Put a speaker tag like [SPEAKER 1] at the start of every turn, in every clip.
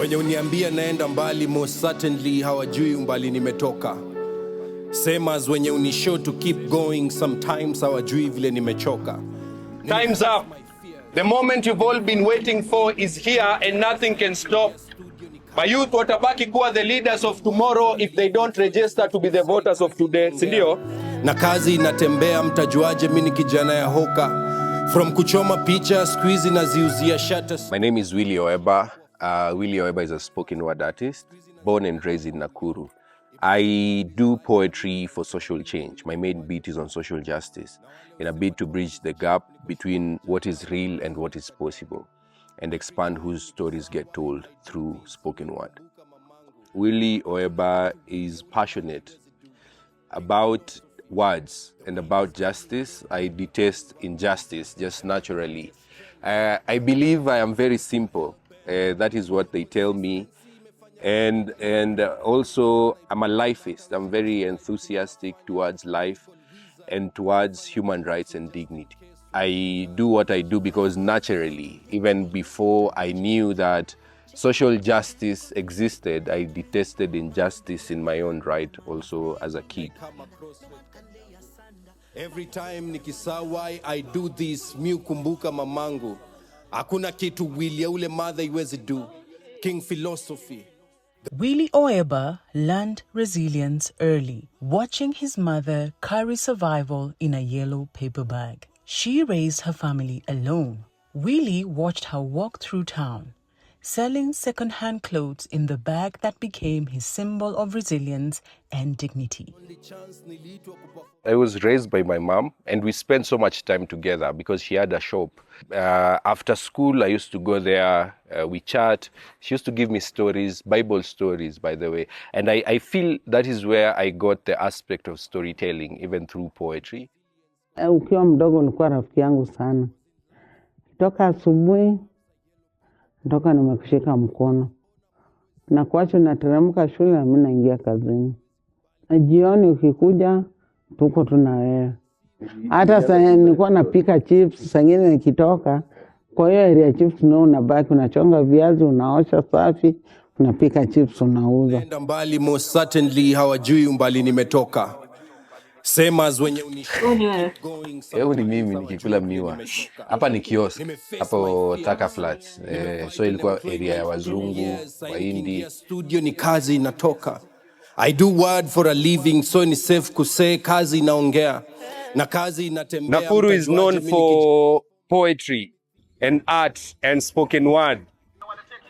[SPEAKER 1] Wenye uniambia naenda mbali, most certainly hawajui umbali nimetoka. Same as wenye unishow to keep going, sometimes hawajui vile nimechoka.
[SPEAKER 2] Time's up. The moment you've all been waiting for is here and nothing can stop. My youth watabaki kuwa the leaders of tomorrow if they don't register to be the voters of today. Sindio?
[SPEAKER 1] Na kazi inatembea, mtajuaje mimi ni kijana ya hoka. From kuchoma picha, squeeze na ziuzia shutters.
[SPEAKER 3] My name is Willie Oeba. Willie Oeba is a spoken word artist, born and raised in Nakuru. I do poetry for social change. My main beat is on social justice, in a bid to bridge the gap between what is real and what is possible, and expand whose stories get told through spoken word. Willie Oeba is passionate about words and about justice. I detest injustice just naturally. I believe I am very simple. That is what they tell me. And also I'm a lifeist. I'm very enthusiastic towards life and towards human rights and dignity. I do what I do because naturally, even before I knew that social justice existed, I detested injustice in my own right also as a kid.
[SPEAKER 1] Every time nikisawai I do this, mi kumbuka mamangu. Hakuna kitu Willie ule mother iwezi do. King philosophy.
[SPEAKER 4] Willie Oeba learned resilience early, watching his mother carry survival in a yellow paper bag. She raised her family alone. Willie watched her walk through town, selling second-hand clothes in the bag that became his symbol of resilience and dignity.
[SPEAKER 3] I was raised by my mom, and we spent so much time together because she had a shop. After school, I used to go there, we chat. She used to give me stories, Bible stories, by the way. And I feel that is where I got the aspect of storytelling, even through poetry.
[SPEAKER 5] Ukiwa mdogo ulikuwa rafiki yangu sana. Toka asubuhi, toka nimekushika mkono. Na kuacha nateremka shule na mimi naingia kazini. Na jioni ukikuja, tuko tuna wewe. Hata sasa nilikuwa napika chips, sangine nikitoka. Kwa hiyo area chips unabaki unachonga viazi, unaosha safi, unapika chips unauza.
[SPEAKER 1] Naenda mbali, most certainly hawajui umbali nimetoka. Same as wenye
[SPEAKER 3] Leo ni mimi nikikula miwa. Hapa ni kiosk, hapo Taka Flats. So ilikuwa area ya wazungu, Wahindi.
[SPEAKER 1] Studio ni kazi inatoka. I do word for a living, so ni safe kusay kazi inaongea. Na kazi inatembea.
[SPEAKER 2] Nakuru is known for poetry and art and spoken word.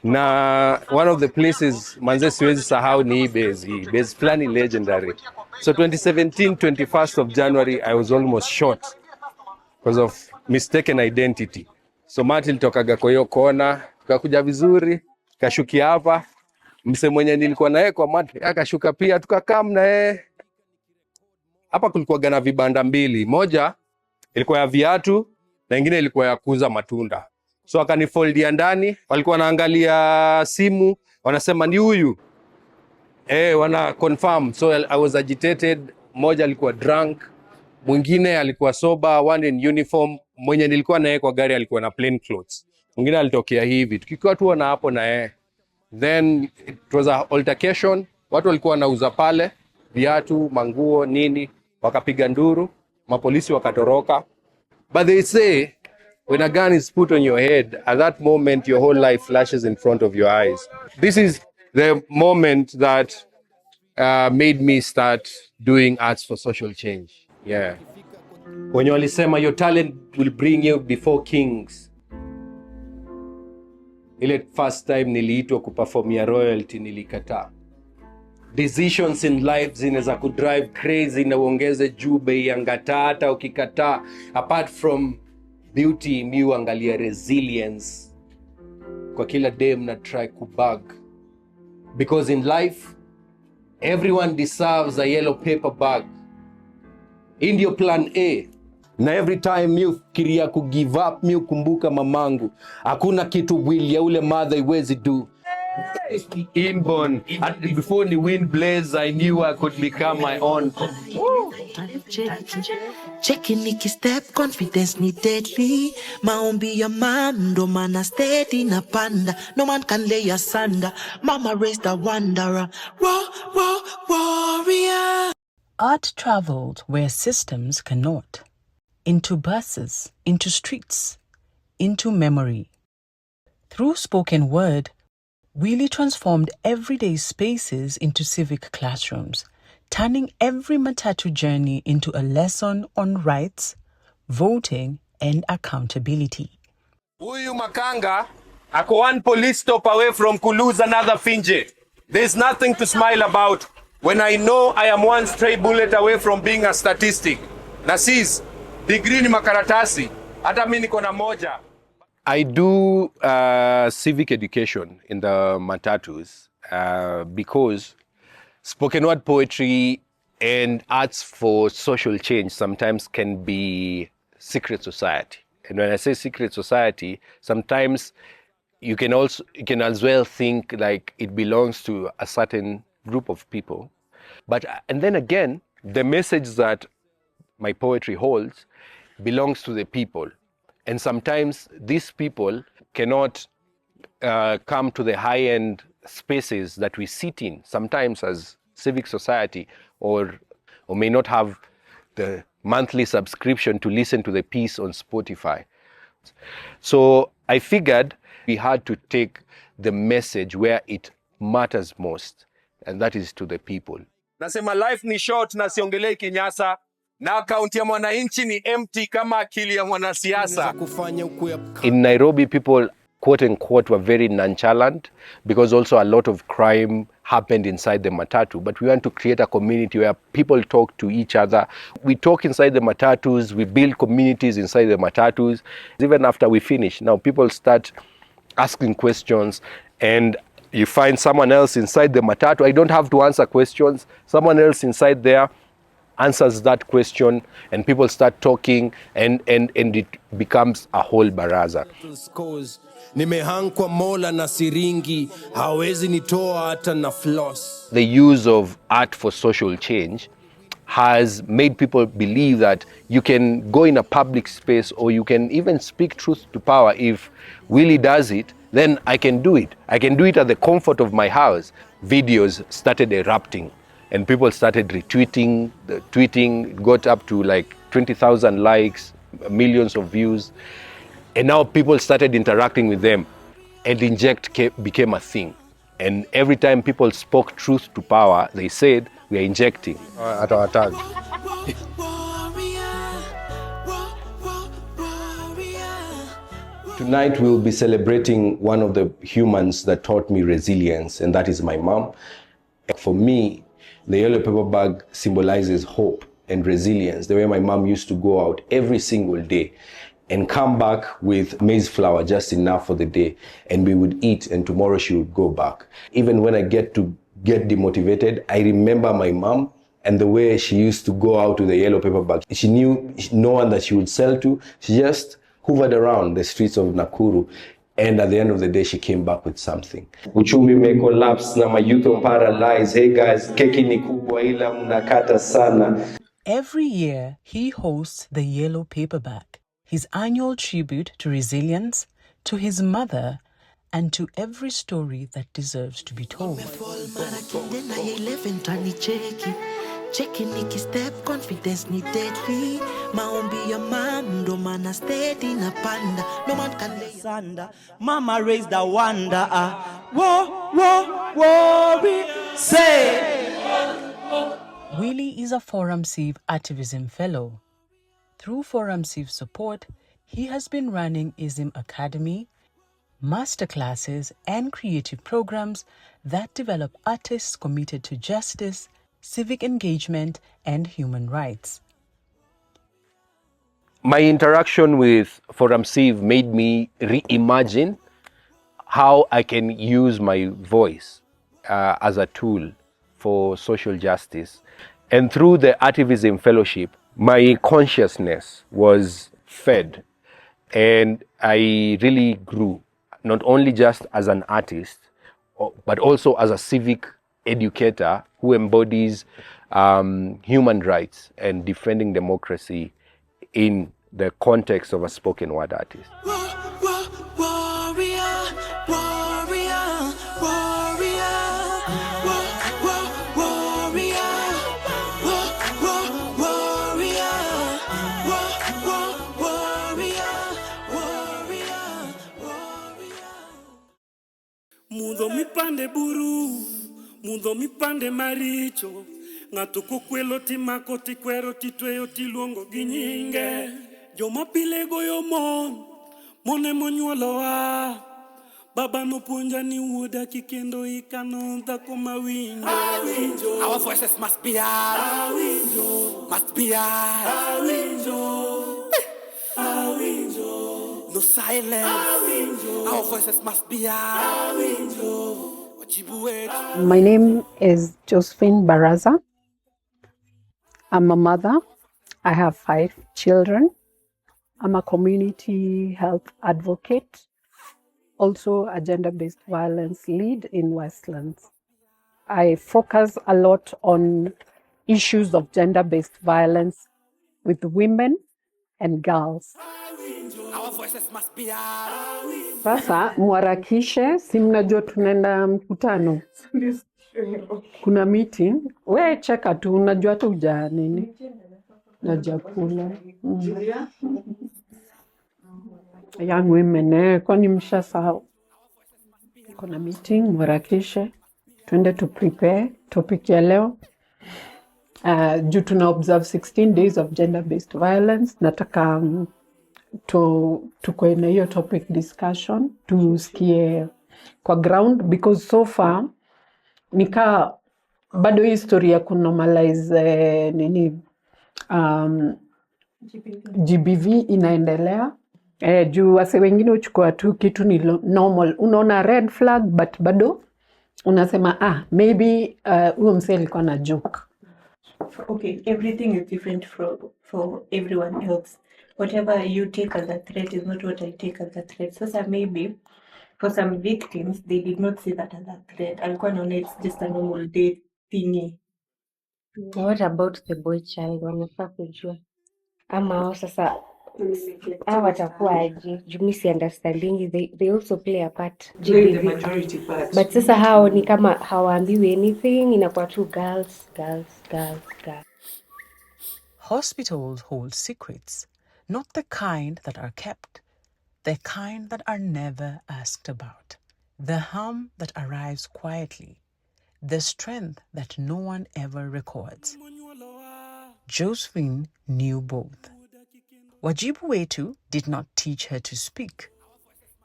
[SPEAKER 2] Na one of the places manze siwezi sahau ni hii base flani legendary. So 2017, 21st of January, I was almost shot because of mistaken identity. So Martin tokaga kwa hiyo kona, tukakuja vizuri, kashukia hapa. Mse mwenye nilikuwa naye kwa Martin, akashuka pia, tukakaa na yeye. Hapa kulikuwa na vibanda mbili. Moja ilikuwa ya viatu, na nyingine ilikuwa ya kuuza matunda. So akanifoldia ndani, walikuwa wanaangalia simu, wanasema ni huyu. Wana confirm. So I was agitated. Moja alikuwa drunk, mwingine alikuwa sober, one in uniform. Mwenye nilikuwa naye kwa gari alikuwa na plain clothes. Mwingine alitokea hivi. Tukikuwa tu na hapo na yeye. Then it was a altercation. Watu walikuwa wanauza pale viatu, manguo, nini, wakapiga nduru, mapolisi wakatoroka. But they say when a gun is put on your head, at that moment your whole life flashes in front of your eyes. This is the moment that made me start doing arts for social change. Yeah. When walisema your talent will bring you before kings. Ile first time niliitwa kuperformia royalty nilikataa. Decisions in life zinaweza kudrive crazy na uongeze juu bei ya ngata hata ukikataa. Apart from beauty, mi huangalia resilience. Kwa kila day mna try kubag. Because in life, everyone deserves a yellow paper bag. In your plan A. Na every time mi ufikiria kugive up, mi ukumbuka mamangu. Hakuna kitu Willie ule mother iwezi do. Inborn. Before the wind blaze, I knew I could become my own.
[SPEAKER 6] Checking Nicky step, confidence ni deadly. Maombi ya man, ndo mana steady na panda. No man can lay asunder. Mama raised a wanderer. Warrior.
[SPEAKER 4] Art traveled where systems cannot. Into buses, into streets, into memory. Through spoken word, Willie transformed everyday spaces into civic classrooms, turning every matatu journey into a lesson on rights, voting, and accountability.
[SPEAKER 2] Huyu Makanga ako one police stop away from kulose another Finje. There's nothing to smile about when I know I am one stray bullet away from being a statistic. Na sis, degree ni makaratasi, hata mimi niko na moja.
[SPEAKER 3] I do civic education in the matatus because spoken word poetry and arts for social change sometimes can be secret society. And when I say secret society, sometimes you can as well think like it belongs to a certain group of people. And then again, the message that my poetry holds belongs to the people. And sometimes these people cannot come to the high-end spaces that we sit in, sometimes as civic society, or may not have the monthly subscription to listen to the piece on Spotify. So I figured we had to take the message where it matters most, and that is to the people.
[SPEAKER 2] Nasema life ni short na siongelei kinyasa. Na akaunti ya mwananchi ni empty kama akili ya mwanasiasa.
[SPEAKER 3] In Nairobi, people, quote unquote, were very nonchalant because also a lot of crime happened inside the matatu. But we want to create a community where people talk to each other. We talk inside the matatus, we build communities inside the matatus. Even after we finish, now people start asking questions and you find someone else inside the matatu. I don't have to answer questions. Someone else inside there answers that question and people start talking and it becomes a whole baraza.
[SPEAKER 1] Nimehangwa mola na siringi, hawezi nitoa hata na floss.
[SPEAKER 3] The use of art for social change has made people believe that you can go in a public space or you can even speak truth to power. If Willie does it, then I can do it. I can do it at the comfort of my house. Videos started erupting. And people started retweeting, tweeting, got up to like 20,000 likes, millions of views. And now people started interacting with them and inject became a thing. And every time people spoke truth to power, they said, we are injecting. At our tag. Tonight we'll be celebrating one of the humans that taught me resilience, and that is my mom. For me, the yellow paper bag symbolizes hope and resilience, the way my mom used to go out every single day and come back with maize flour just enough for the day, and we would eat, and tomorrow she would go back. Even when I get demotivated, I remember my mom and the way she used to go out with the yellow paper bag. She knew no one that she would sell to. She just hovered around the streets of Nakuru. And at the end of the day, she came back with something. Uchumi may collapse na mayuto paralyzed. Hey guys, keki ni kubwa ila mnakata sana.
[SPEAKER 4] Every year, he hosts the Yellow Paper Bag, his annual tribute to resilience, to his mother, and to every story that deserves to be told.
[SPEAKER 6] Checking Nicky step, confidence ni deadly. Maombi ya man, ndo mana steady na panda. No man can lay asunder. Mama raised a wanderer. Worry, say.
[SPEAKER 4] Willie is a ForumCiv Activism Fellow. Through ForumCiv support, he has been running ISM Academy, masterclasses, and creative programs that develop artists committed to justice, civic engagement, and human rights.
[SPEAKER 3] My interaction with ForumCiv made me reimagine how I can use my voice as a tool for social justice. And through the Activism Fellowship, my consciousness was fed and I really grew, not only just as an artist, but also as a civic educator who embodies human rights and defending democracy in the context of a spoken word artist.
[SPEAKER 7] Mundo mi pande buru, mundo mi pande maricho. Ng'ato kokwelo timako tikwero titweyo tiluongo gi nyinge. Joma pile goyo mon emonyuolowa. Baba nopuonja ni wuoda kikendo ikano dhako mawinjo. Our voices must be heard. Must be heard. No silence. Our voices must be heard. Wajibu Wetu.
[SPEAKER 8] My name is Josephine Baraza. I'm a mother. I have 5 children. I'm a community health advocate, also a gender-based violence lead in Westlands. I focus a lot on issues of gender-based violence with women and girls.
[SPEAKER 7] Our voices must be heard.
[SPEAKER 8] Sasa mwarakishe, si mnajua tunaenda mkutano. Kuna meeting. We cheka tu, unajua tu uja nini? Najakula. Young women, kwani mshasahau. Kuna meeting, mwarakishe. Tuende to prepare topic ya leo. Juu tuna observe 16 days of gender-based violence. Nataka tuko na hiyo topic discussion. Tusikie kwa ground because so far nika bado hii story ya kunormalize GBV inaendelea. Juu wase wengine uchukua tu kitu ni normal. Unaona red flag but bado unasema maybe huyo msee alikuwa na joke.
[SPEAKER 9] Okay, everything is different for everyone else. Whatever you take as a threat is not what I take as a threat. So maybe for some victims, they did not see that as a threat. Alikuwa naona it's just a normal day thingy.
[SPEAKER 10] What about the boy child? Wanafaa kujua. Ama hao sasa hawa watakuwa aje? Jumisi understanding they also play a part.
[SPEAKER 9] Play the majority part.
[SPEAKER 10] But sasa hao ni kama hawaambiwi anything, inakuwa tu girls.
[SPEAKER 4] Hospitals hold secrets, not the kind that are kept, the kind that are never asked about, the harm that arrives quietly, the strength that no one ever records. Josephine knew both. Wajibu Wetu did not teach her to speak.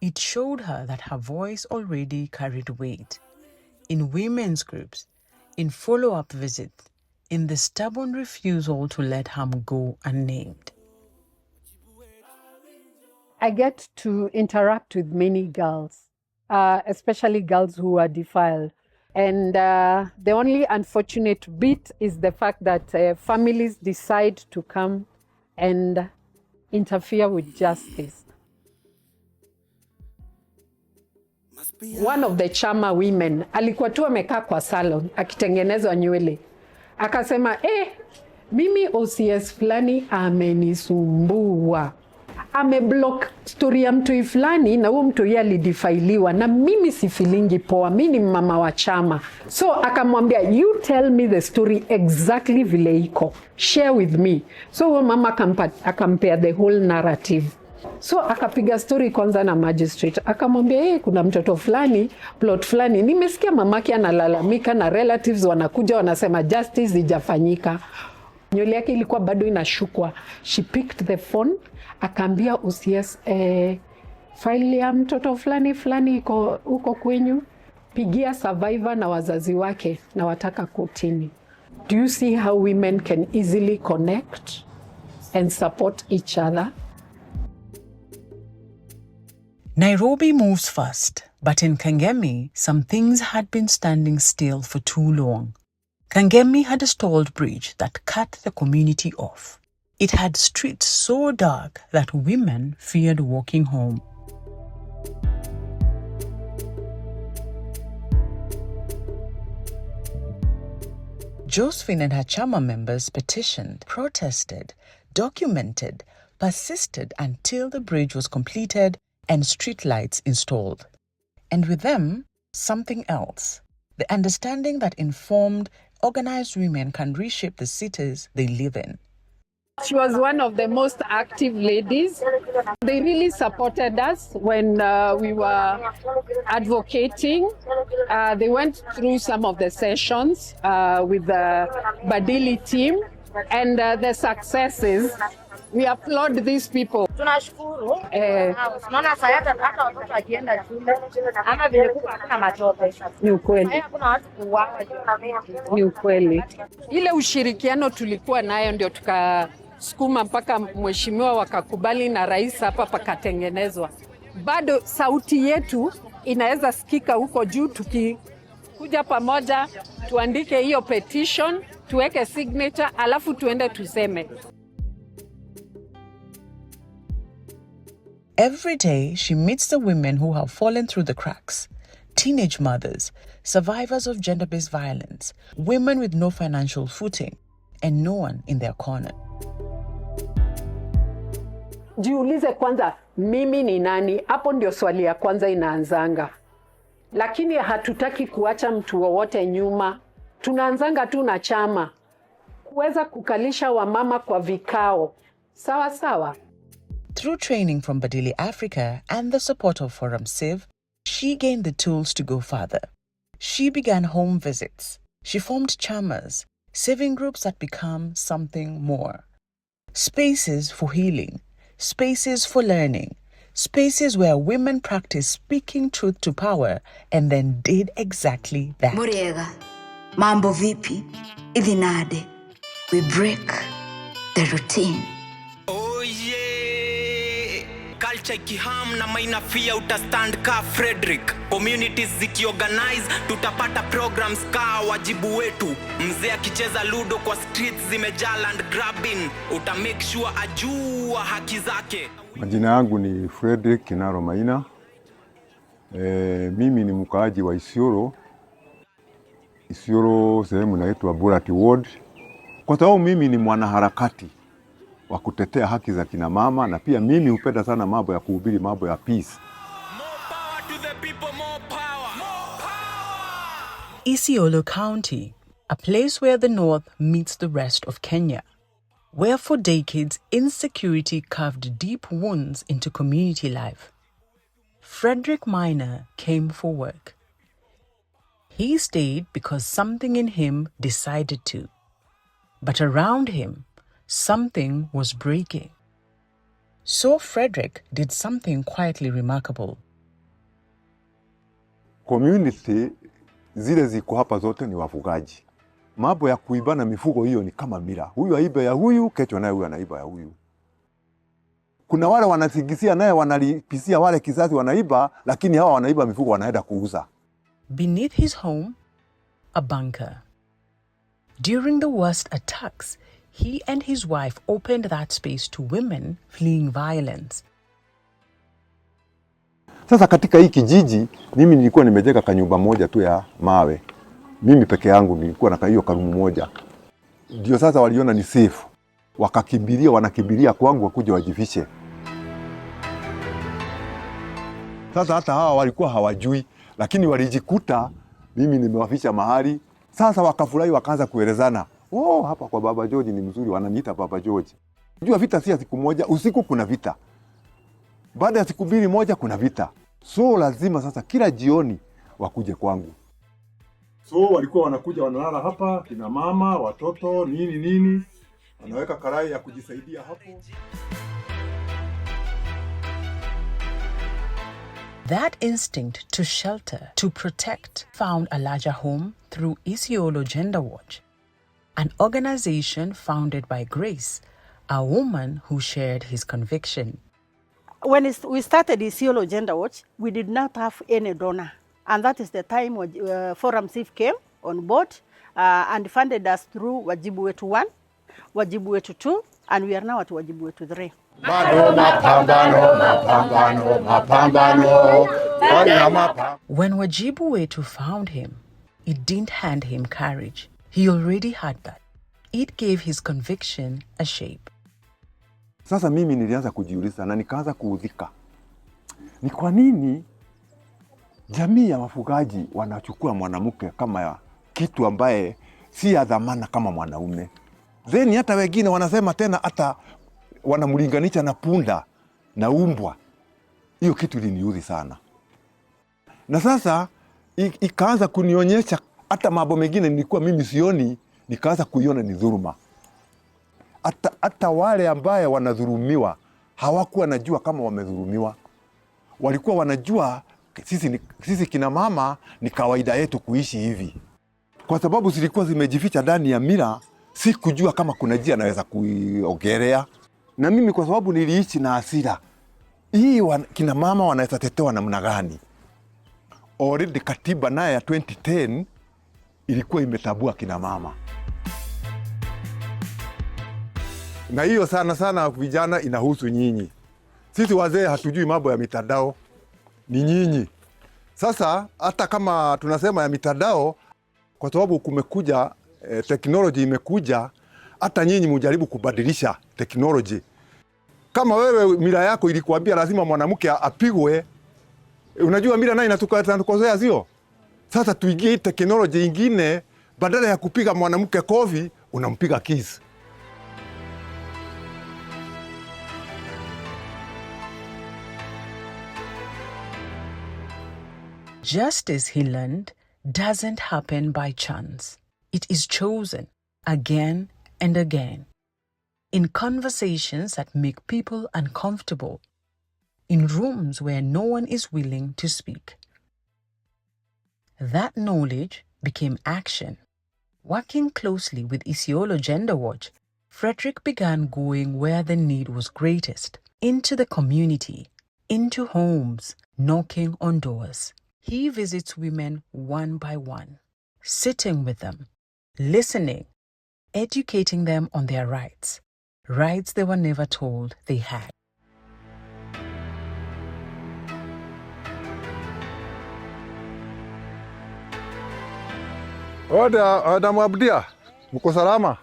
[SPEAKER 4] It showed her that her voice already carried weight. In women's groups, in follow-up visits, in the stubborn refusal to let harm go unnamed.
[SPEAKER 8] I get to interact with many girls, especially girls who are defiled. And the only unfortunate bit is the fact that families decide to come and interfere with justice. One of the chama women alikuwa tu amekaa kwa salon akitengenezwa nywele. Akasema, mimi OCS fulani amenisumbua. Ameblock story ya mtu fulani na huyo mtu yeye alidifailiwa na mimi si feelingi poa, mimi ni mama wa chama. So akamwambia, you tell me the story exactly vile iko. Share with me. So huyo mama akampea the whole narrative. So akapiga story kwanza na magistrate. Akamwambia, kuna mtoto fulani, plot fulani. Nimesikia mamake analalamika na relatives wanakuja wanasema justice haijafanyika. Nywele yake ilikuwa bado inashukwa. She picked the phone, akaambia OCS, file ya mtoto fulani iko uko kwenyu, pigia survivor na wazazi wake na wataka kotini. Do you see how women can easily connect and support each other?
[SPEAKER 4] Nairobi moves fast, but in Kangemi, some things had been standing still for too long. Kangemi had a stalled bridge that cut the community off. It had streets so dark that women feared walking home. Josephine and her chama members petitioned, protested, documented, persisted until the bridge was completed and streetlights installed. And with them, something else. The understanding that informed, organized women can reshape the cities they live in.
[SPEAKER 8] She was one of the most active ladies. They really supported us when we were advocating. They went through some of the sessions with the Badili team and the successes. We applaud these people.
[SPEAKER 11] Tunashukuru. Tunaona sayata hata watoto akienda shule ama vile kuna matope.
[SPEAKER 8] Ni ukweli.
[SPEAKER 11] Kuna watu kuuawa.
[SPEAKER 8] Ni ukweli. Ile ushirikiano tulikuwa nayo ndio tukasukuma mpaka mheshimiwa wakakubali na rais hapa pakatengenezwa. Bado sauti yetu inaweza sikika huko juu tukikuja pamoja tuandike hiyo petition, tuweke signature alafu tuende tuseme.
[SPEAKER 4] Every day, she meets the women who have fallen through the cracks, teenage mothers, survivors of gender-based violence, women with no financial footing, and no one in their corner.
[SPEAKER 8] Jiulize kwanza, mimi ni nani? Hapo ndio swali ya kwanza inaanzanga. Lakini hatutaki kuacha mtu wowote nyuma. Tunaanzanga tu na chama. Kuweza kukalisha wamama kwa vikao. Sawa sawa.
[SPEAKER 4] Through training from Badili Africa and the support of ForumCiv, she gained the tools to go further. She began home visits. She formed chamas, saving groups that become something more. Spaces for healing, spaces for learning, spaces where women practice speaking truth to power and then did exactly that.
[SPEAKER 12] Muriega, mambo vipi, idhinade, we break the routine.
[SPEAKER 6] Culture ikiham na mainafia utastand ka Fredrick. Communities zikiorganize tutapata programs ka Wajibu Wetu. Mzee akicheza ludo kwa streets zimejaa land grabbing, uta make sure ajua haki zake.
[SPEAKER 13] Majina yangu ni Fredrick Kinaro Maina. Mimi ni mkaaji wa Isiolo. Isiolo sehemu inaitwa Burati Ward. Kwa sababu mimi ni mwanaharakati wa kutetea haki za kina mama na pia mimi hupenda sana mambo ya kuhubiri mambo ya peace.
[SPEAKER 6] More power to the people, more power. More power.
[SPEAKER 4] Isiolo County, a place where the north meets the rest of Kenya, where for decades insecurity carved deep wounds into community life. Fredrick Minor came for work. He stayed because something in him decided to. But around him, something was breaking. So Fredrick did something quietly remarkable.
[SPEAKER 13] Community zile ziko hapa zote ni wafugaji. Mambo ya kuibana mifugo hiyo ni kama mila. Huyu aiba ya huyu, kesho naye huyu anaiba ya huyu. Kuna wale wanasigisia naye wanalipisia wale kizazi wanaiba, lakini hawa wanaiba mifugo wanaenda kuuza.
[SPEAKER 4] Beneath his home, a bunker. During the worst attacks, he and his wife opened that space to women fleeing violence.
[SPEAKER 13] Sasa katika hii kijiji, mimi nilikuwa nimejenga kanyumba moja tu ya mawe. Mimi peke yangu nilikuwa na hiyo karumu moja. Ndio sasa waliona ni safe. Wanakimbilia kwangu wakuja wajifishe. Sasa hata hawa walikuwa hawajui, lakini walijikuta mimi nimewafisha mahali. Sasa wakafurahi wakaanza kuelezana. Oh, hapa kwa Baba George ni mzuri, wananiita Baba George. Unajua vita si siku moja, usiku kuna vita. Baada ya siku mbili moja kuna vita. So lazima sasa kila jioni wakuje kwangu. So walikuwa wanakuja wanalala hapa, kina mama, watoto, nini. Wanaweka karai ya kujisaidia hapo.
[SPEAKER 4] That instinct to shelter, to protect, found a larger home through Isiolo Gender Watch, an organization founded by Grace, a woman who shared his conviction.
[SPEAKER 14] When we started Isiolo Gender Watch, we did not have any donor. And that is the time ForumCiv came on board and funded us through Wajibu Wetu 1, Wajibu Wetu 2, and we are now at Wajibu Wetu 3.
[SPEAKER 4] When Wajibu Wetu found him, it didn't hand him courage. He already had that. It gave his conviction a shape.
[SPEAKER 13] Sasa mimi nilianza kujiuliza na nikaanza kuudhika. Ni kwa nini jamii ya wafugaji wanachukua mwanamke kama kitu ambaye si ya dhamana kama mwanaume? Then hata wengine wanasema tena hata wanamlinganisha na punda na umbwa. Hiyo kitu iliniudhi sana. Na sasa ikaanza kunionyesha hata mambo mengine nilikuwa mimi sioni, nikaanza kuiona ni dhuluma. Hata wale ambaye wanadhulumiwa hawakuwa najua kama wamedhulumiwa. Walikuwa wanajua sisi kina mama ni kawaida yetu kuishi hivi. Kwa sababu zilikuwa zimejificha ndani ya mila, si kujua kama kuna njia naweza kuiogelea. Na mimi kwa sababu niliishi na hasira, hii kina mama wanaweza tetewa namna gani? Already katiba naye ya 2010 ilikuwa imetabua kina mama. Na hiyo sana sana vijana inahusu nyinyi. Sisi wazee hatujui mambo ya mitandao, ni nyinyi. Sasa hata kama tunasema ya mitandao, kwa sababu kumekuja teknoloji imekuja, hata nyinyi mujaribu kubadilisha teknoloji. Kama wewe mila yako ilikuambia lazima mwanamke apigwe, unajua mila nayo inatukosea sio? Sasa tuingie teknoloji ingine, badala ya kupiga mwanamke kofi, unampiga kiss.
[SPEAKER 4] Justice, he learned, doesn't happen by chance. It is chosen again and again. In conversations that make people uncomfortable. In rooms where no one is willing to speak. That knowledge became action. Working closely with Isiolo Gender Watch, Fredrick began going where the need was greatest. Into the community, into homes, knocking on doors. He visits women one by one, sitting with them, listening, educating them on their rights they were never told they had.
[SPEAKER 13] Oda Mwabdia, mko salama?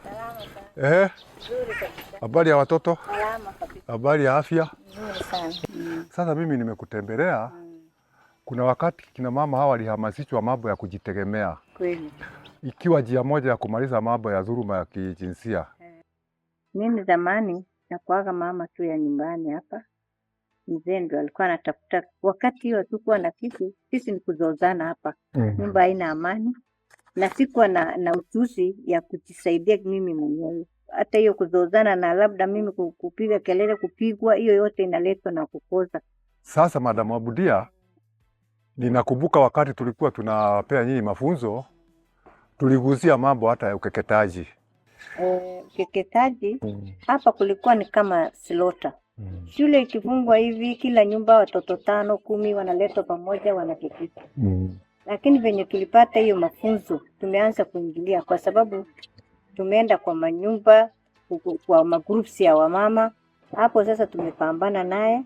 [SPEAKER 13] Habari ya watoto?
[SPEAKER 11] Salama kabisa.
[SPEAKER 13] Habari ya afya?
[SPEAKER 11] Nzuri sana.
[SPEAKER 13] Sasa mimi nimekutembelea. Kuna wakati kina mama hawa walihamasishwa mambo ya kujitegemea.
[SPEAKER 11] Kweli.
[SPEAKER 13] Ikiwa njia moja ya kumaliza mambo ya dhuluma ya kijinsia.
[SPEAKER 11] Mimi zamani nakuaga mama tu ya nyumbani hapa. Mzee ndo alikuwa anatafuta, wakati hiyo hatukuwa na sisi ni kuzozana hapa. Nyumba haina amani. Na sikuwa na ujuzi ya kujisaidia mimi mwenyewe. Hata hiyo kuzozana na labda mimi kupiga kelele, kupigwa, hiyo yote inaletwa na kukosa.
[SPEAKER 13] Sasa Madam Abudia, ninakumbuka wakati tulikuwa tunapea nyinyi mafunzo, tuligusia mambo hata ya ukeketaji.
[SPEAKER 11] Ukeketaji, hapa kulikuwa ni kama slota. Shule ikifungwa hivi, kila nyumba watoto 5, 10 wanaletwa pamoja wanakeketwa. Lakini venye tulipata hiyo mafunzo, tumeanza kuingilia kwa sababu tumeenda kwa manyumba, kwa magroups ya wamama. Hapo sasa tumepambana naye.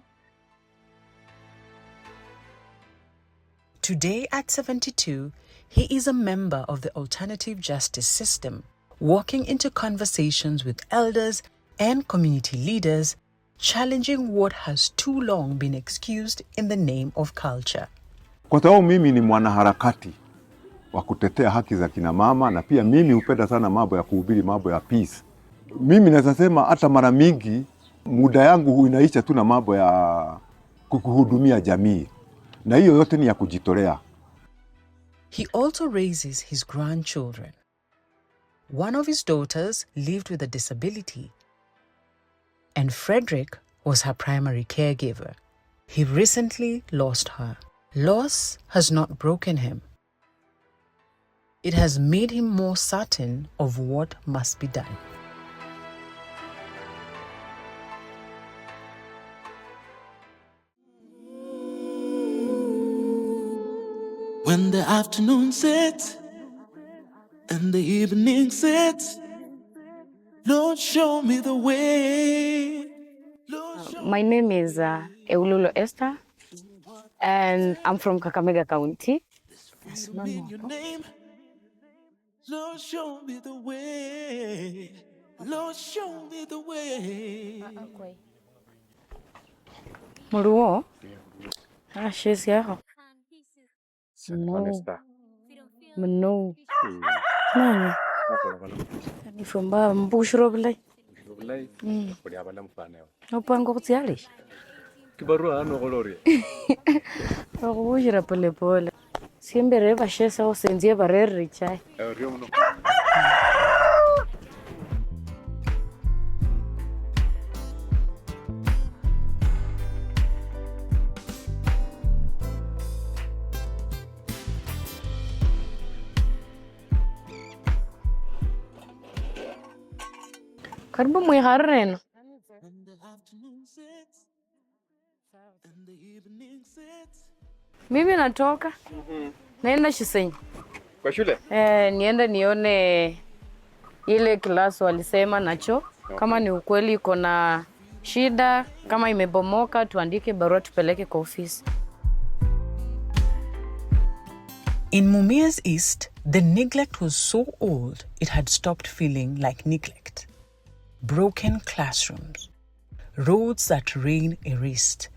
[SPEAKER 4] Today at 72, he is a member of the alternative justice system, walking into conversations with elders and community leaders, challenging what has too long been excused in the name of culture.
[SPEAKER 13] Kwa sababu mimi ni mwanaharakati wa kutetea haki za kina mama, na pia mimi hupenda sana mambo ya kuhubiri mambo ya peace. Mimi naweza sema hata mara mingi muda yangu inaisha tu na mambo ya kuhudumia jamii. Na hiyo yote ni ya kujitolea.
[SPEAKER 4] He also raises his grandchildren. One of his daughters lived with a disability, and Fredrick was her primary caregiver. He recently lost her. Loss has not broken him. It has made him more certain of what must be done.
[SPEAKER 6] When the afternoon sets and the evening sets, Lord, show me the way.
[SPEAKER 10] My name is Eululo Esther, and I'm from Kakamega County.
[SPEAKER 6] Lord, show me the way. Lord, show me the way.
[SPEAKER 15] Muluo? She's yako.
[SPEAKER 2] Honesta.
[SPEAKER 15] No. Nani? Ni fumba mbushro bilai.
[SPEAKER 2] Bilai. Kodi abala mfaneo.
[SPEAKER 15] Opango kutsiali.
[SPEAKER 2] Kibarua ano kolori.
[SPEAKER 15] Akubushira pole pole. Siembere bashesa osenzie barere chai.
[SPEAKER 2] Rio mno.
[SPEAKER 15] Karibu mwiharreno. Mimi natoka. Naenda Shisenyi.
[SPEAKER 2] Kwa shule?
[SPEAKER 15] Nienda nione ile class walisema nacho. Kama ni ukweli iko na shida, kama imebomoka tuandike barua tupeleke kwa ofisi.
[SPEAKER 4] In Mumia's East, the neglect was so old it had stopped feeling like neglect. Broken classrooms, roads that rain erased,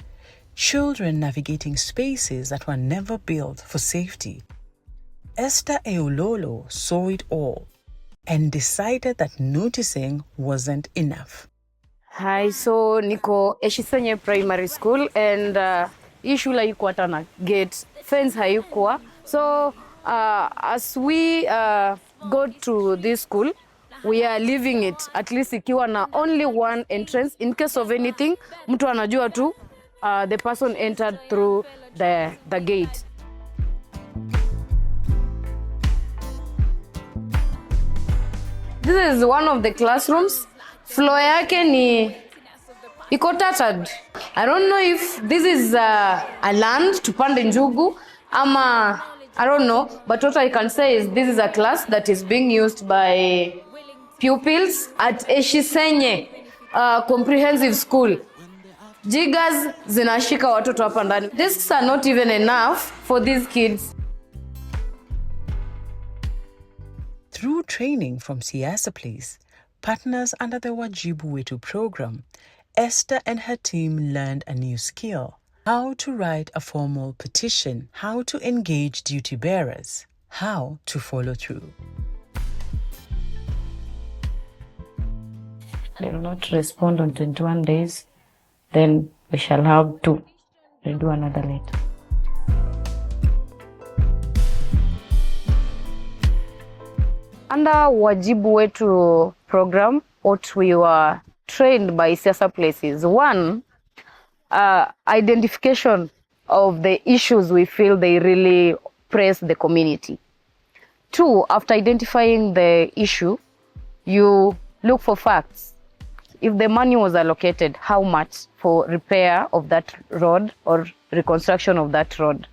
[SPEAKER 4] children navigating spaces that were never built for safety. Esther Eulolo saw it all and decided that noticing wasn't enough.
[SPEAKER 15] Hi, so niko Eshisenye Primary School and hii shule haikuwa hata na gate, fence haikuwa. So as we go to this school, we are leaving it at least ikiwa na only one entrance. In case of anything, mtu anajua tu the person entered through the gate. This is one of the classrooms. Floor yake ni iko tattered. I don't know if this is a land tupande njugu ama I don't know, but what I can say is this is a class that is being used by pupils at Eshisenye Comprehensive School. Jigas zinashika watoto hapa ndani. Desks are not even enough for these kids.
[SPEAKER 4] Through training from Siasa Place, partners under the Wajibu Wetu Programme, Esther and her team learned a new skill: how to write a formal petition, how to engage duty bearers, how to follow through.
[SPEAKER 15] They will not respond on 21 days, then we shall have to do another letter. Under Wajibu Wetu Programme, what we were trained by Siasa Places: one, identification of the issues we feel they really press the community. Two, after identifying the issue, you look for facts. If the money was allocated, how much for repair of that road or reconstruction of that road?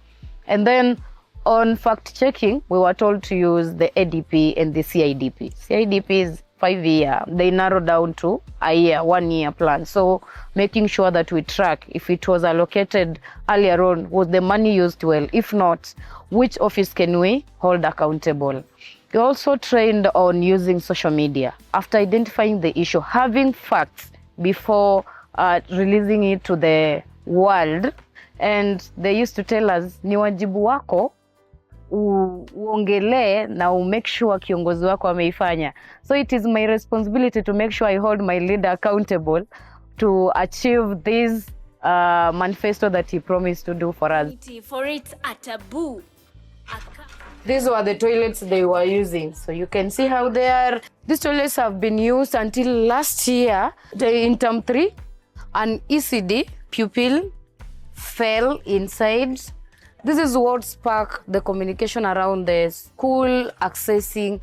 [SPEAKER 15] And then on fact checking, we were told to use the ADP and the CIDP. CIDP is 5 year. They narrow down to a year, 1 year plan. So making sure that we track if it was allocated earlier on, was the money used well? If not, which office can we hold accountable? We also trained on using social media. After identifying the issue, having facts before releasing it to the world. And they used to tell us, ni wajibu wako uongelee na make sure kiongozi wako ameifanya. So it is my responsibility to make sure I hold my leader accountable to achieve this manifesto that he promised to do for us.
[SPEAKER 16] For it a taboo.
[SPEAKER 15] These were the toilets they were using. So you can see how they are. These toilets have been used until last year. In term 3, an ECD pupil fell inside. This is what sparked the communication around the school accessing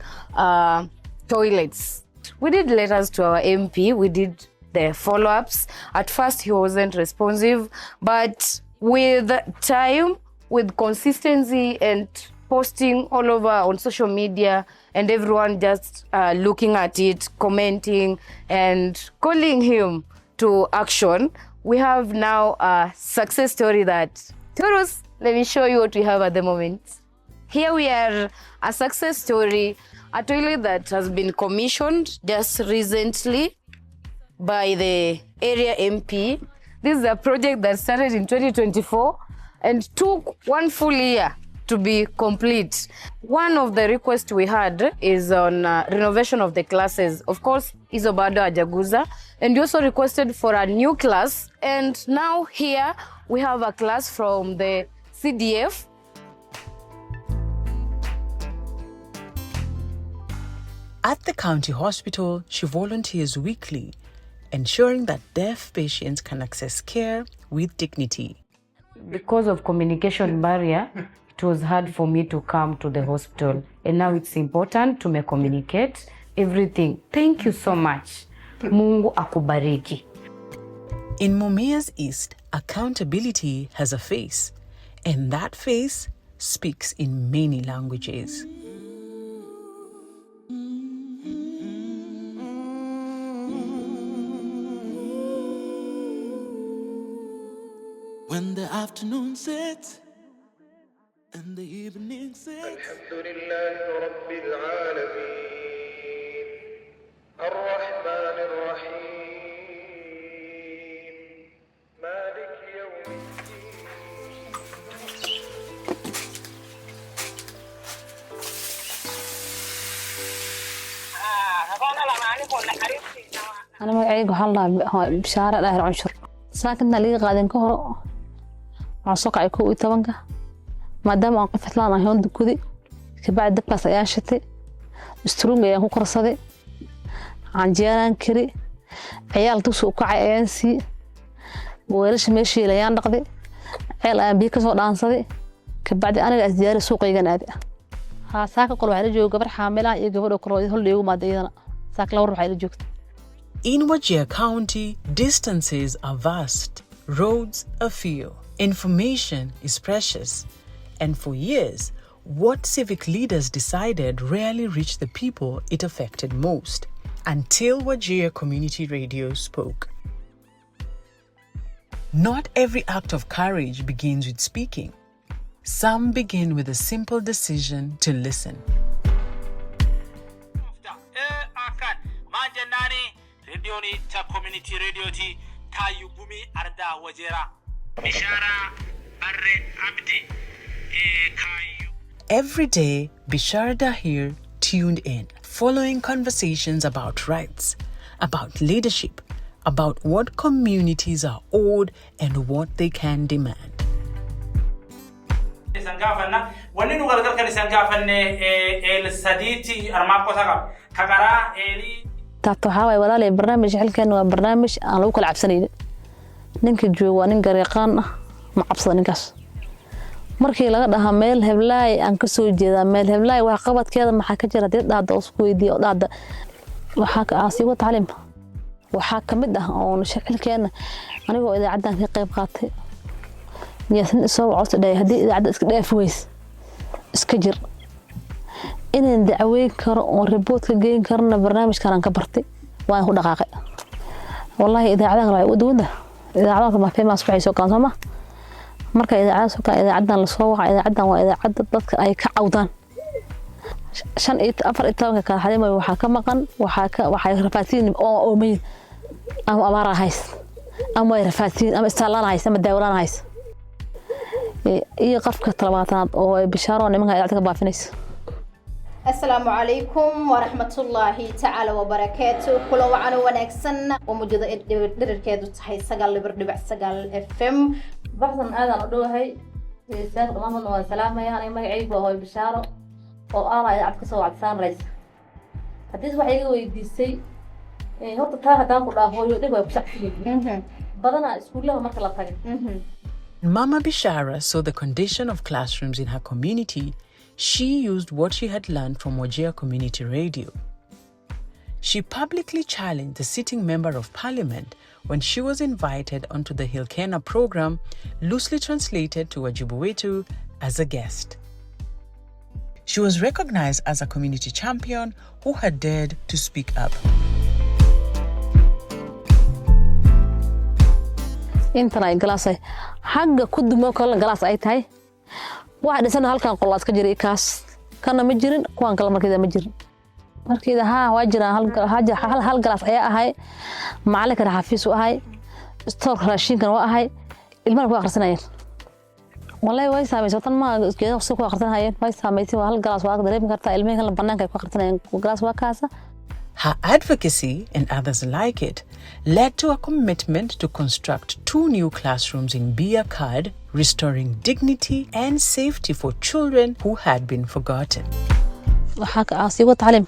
[SPEAKER 15] toilets. We did letters to our MP. We did the follow-ups. At first, he wasn't responsive. But with time, with consistency and posting all over on social media and everyone just looking at it, commenting and calling him to action, we have now a success story that, Turus, let me show you what we have at the moment. Here we are, a success story, a toilet that has been commissioned just recently by the area MP. This is a project that started in 2024 and took 1 full year to be complete. One of the requests we had is on renovation of the classes. Of course, Izobado Ajaguza, and we also requested for a new class. And now here we have a class from the CDF.
[SPEAKER 4] At the county hospital, she volunteers weekly, ensuring that deaf patients can access care with dignity.
[SPEAKER 15] Because of communication barrier, it was hard for me to come to the hospital. And now it's important to me communicate everything. Thank you so much. Mungu akubariki.
[SPEAKER 4] In Mumias East, accountability has a face, and that face speaks in many languages.
[SPEAKER 6] When the afternoon sets and the evening sets. Alhamdulillah Rabbil Alameen Ar-Rahman Ar-Rahim Malik Yawmiddin.
[SPEAKER 17] أنا magacayga waxaa la dhahaa Bishara Daahir Cunshur. Saakadna liga qaadan ka hor waxaan soo kacay 11 maadaama aan qof fitlaan ahay oo dukudi ka bacdi dabkaas ayaan shatay istruung ayaan ku korsaday canjeeraan kari ciyaal dugsi u kacay ayaan sii weelasha meeshii ayaan dhaqday ceel ayaan biyo ka soo dhaansaday ka bacdi aniga asdiyaari suuqaygan aadi saaka qol waxaa la jooga gabar xaamil ah iyo gabadh kale oo hol iigu maadayna saaka la war waxaa la joogtay.
[SPEAKER 4] In Wajir County, distances are vast, roads are few, information is precious, and for years, what civic leaders decided rarely reached the people it affected most, until Wajir Community Radio spoke. Not every act of courage begins with speaking. Some begin with a simple decision to listen.
[SPEAKER 18] Radioni ta community radio ti ta yubumi arda wajera Bishara arre abdi kayu.
[SPEAKER 4] Every day, Bishara here tuned in, following conversations about rights, about leadership, about what communities are owed and what they can demand.
[SPEAKER 18] Sangafana walinu galgal kan sangafane el saditi armako sagab kagara eli
[SPEAKER 17] taabto waxaa waay walaalay barnaamij xilkan waa barnaamij aan lagu kala cabsanaynin ninka jooga waa nin gareeqaan ah ma cabsada ninkaas markii laga dhahaa meel heblaay aan ka soo jeedaa meel heblaay wax qabadkeeda maxaa ka jira dad dhaada isku weydiiyo dhaada waxaa ka aasigo tacliim waxaa kamid ah oo xilkan anigoo idaacadan ka qayb qaatay niyasan soo wacdo dhaay hadii idaacada iska dhaaf weys iska jir inaan dacweyn karo oo report ka geyn karna barnaamijkan aan ka bartay waan ku dhaqaaqay wallahi idaacadaha way u duwada idaacadaha ma famous waxay soo qansama marka idaacadan la soo waca idaacadan waa idaacada dadka ay ka cawdaan 4 ka xalimo waxa ka maqan waxay rafaadin oo meey ama amara hays ama rafaadin ama istaalaan hays ama daawlaan hays iyo qafka talabaatanaad oo Bishara nimanka idaacada ka baafinaysa.
[SPEAKER 19] السلام عليكم ورحمة الله تعالى وبركاته كل وعنا ونكسن وموجودة دركادو تحي سجل بردبع سجل FM
[SPEAKER 17] بحثاً هذا نقوله هاي سيد الله والسلامة يعني ما يعيب وهو بشارة وآلا يعبك سوى عدسان رئيس حديث وحيقه ويديسي هو تتاها تاكل هو يؤديه ويبشعفيه بدنا اسكول له مركلة تاكل.
[SPEAKER 4] Mama Bishara saw the condition of classrooms in her community. She used what she had learned from Wajir Community Radio. She publicly challenged the sitting member of parliament when she was invited onto the Hilkena program, loosely translated to Wajibu Wetu, as a guest. She was recognized as a community champion who had dared to speak up.
[SPEAKER 17] intana ay galaasay xagga ku dumo kala galaas ay tahay واحد سنة هالكان قلاص كجري كاس كان مجرين كوان كلام كذا مجرين مركي ها واجرا هال قلاص أيها هاي معلك رحفيس وهاي استور راشين كان وهاي المال هو آخر سنة والله واي سامي وطن ما كذا وسوق آخر سنة هاي واي سامي تي وهال قلاص واقدر دريب كرتا علمي كان لبنان كي آخر سنة قلاص وكاسة.
[SPEAKER 4] Her advocacy and others like it led to a commitment to construct 2 new classrooms in Bia Card, restoring dignity and safety for children who had been forgotten.
[SPEAKER 17] وحاك عاصي وتعلم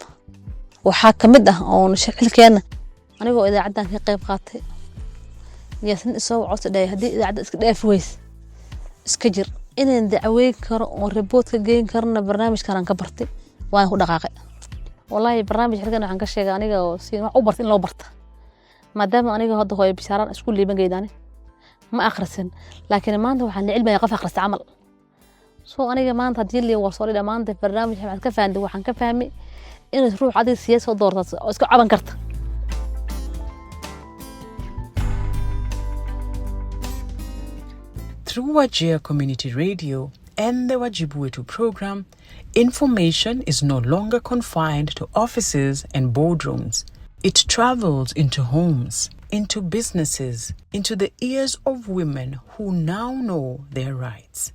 [SPEAKER 17] وحاك مده أو شكل كأنه أنا جو إذا عدنا في قيب قاطع ياسن سو عصر ده هدي إذا عد إسكده فويس إسكجر إن دعوي كر وربوت كجين كرنا برنامج كان كبرتي وأنا هو دقائق والله برنامج حقنا عن كشيء أنا جو سين عبرت إن لو برت ما دام أنا جو هذا هو بشارة أشكون لي بنجيداني ما آخرسن لكن ما عنده عن العلم يقف آخر استعمل سو أنا كمان تدي لي وصولي لما أنت برنامج عن كفاندي وعن كفهمي إنه تروح عادي السياسة ودورة أسكو عبان كرت.
[SPEAKER 4] Through Wajir Community Radio and the Wajibu Wetu Programme, information is no longer confined to offices and boardrooms. It travels into homes, into businesses, into the ears of women who now know their rights.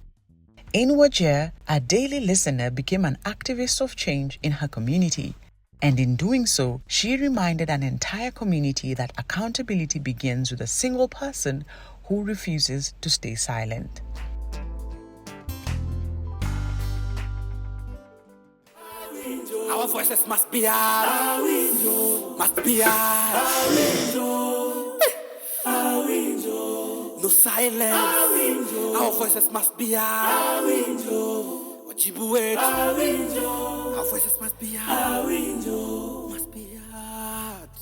[SPEAKER 4] In Wajir, a daily listener became an activist of change in her community. And in doing so, she reminded an entire community that accountability begins with a single person who refuses to stay silent.
[SPEAKER 6] Our voices must be heard. Must be heard. No silence. Our voices must be heard. Wajibu Wetu. Our voices must be heard. Must be heard.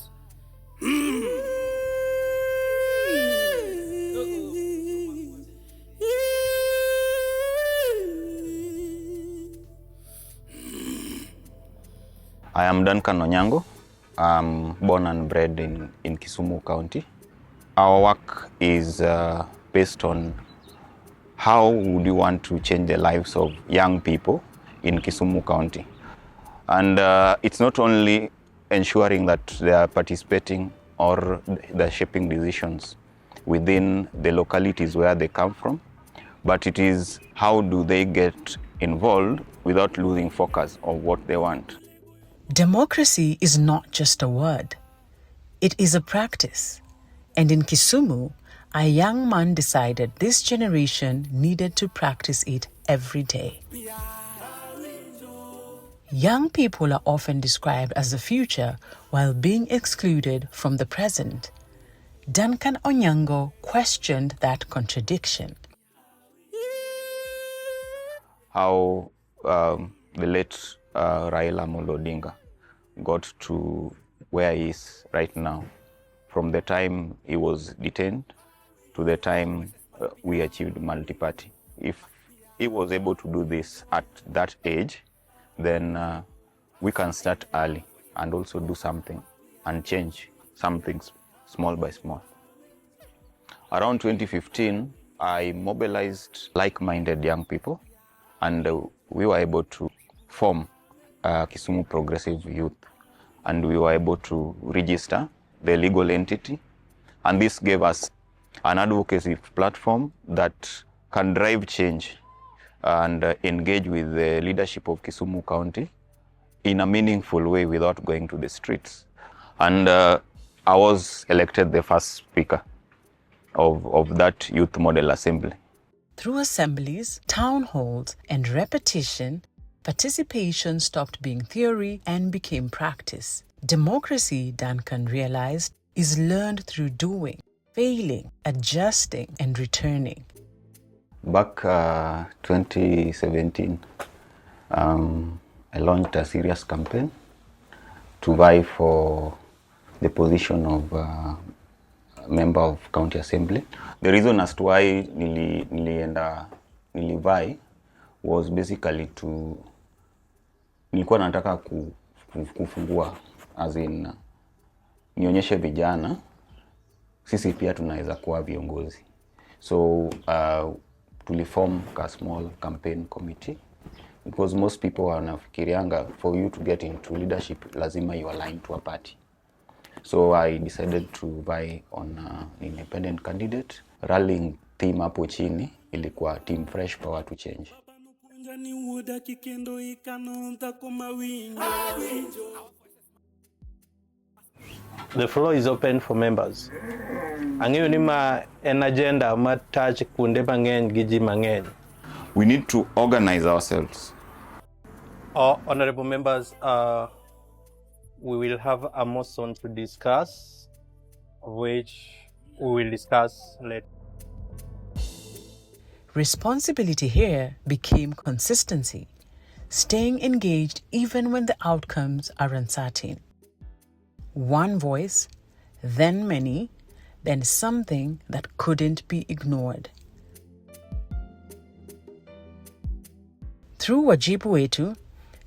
[SPEAKER 20] I am Duncan Onyango. I'm born and bred in Kisumu County. Our work is based on how would you want to change the lives of young people in Kisumu County. And it's not only ensuring that they are participating or they're shaping decisions within the localities where they come from, but it is how do they get involved without losing focus of what they want.
[SPEAKER 4] Democracy is not just a word. It is a practice. And in Kisumu, a young man decided this generation needed to practice it every day. Young people are often described as the future while being excluded from the present. Duncan Onyango questioned that contradiction.
[SPEAKER 20] How the late Raila Amolo Odinga got to where he is right now, from the time he was detained to the time we achieved multi-party. If he was able to do this at that age, then we can start early and also do something and change some things small by small. Around 2015, I mobilized like-minded young people, and we were able to form Kisumu Progressive Youth, and we were able to register the legal entity, and this gave us an advocacy platform that can drive change and engage with the leadership of Kisumu County in a meaningful way without going to the streets. And I was elected the first speaker of that youth model assembly.
[SPEAKER 4] Through assemblies, town halls, and repetition, participation stopped being theory and became practice. Democracy, Duncan realized, is learned through doing, failing, adjusting, and returning.
[SPEAKER 20] Back 2017, I launched a serious campaign to vie for the position of member of county assembly. The reason as to why nilivai was basically to nilikuwa nataka kufungua, as in nionyeshe vijana sisi pia tunaweza kuwa viongozi. So tuliform a small campaign committee because most people wanafikirianga for you to get into leadership lazima you align to a party. So I decided to vie on an independent candidate. Rallying team hapo chini ilikuwa team Fresh Power to Change.
[SPEAKER 21] The floor is open for members. Ang'eyo ni ma en agenda ma touch kunde mang'eny gi ji mang'eny.
[SPEAKER 20] We need to organize ourselves.
[SPEAKER 21] Honorable members, we will have a motion to discuss, which we will discuss later.
[SPEAKER 4] Responsibility here became consistency, staying engaged even when the outcomes are uncertain. One voice, then many, then something that couldn't be ignored. Through Wajibu Wetu,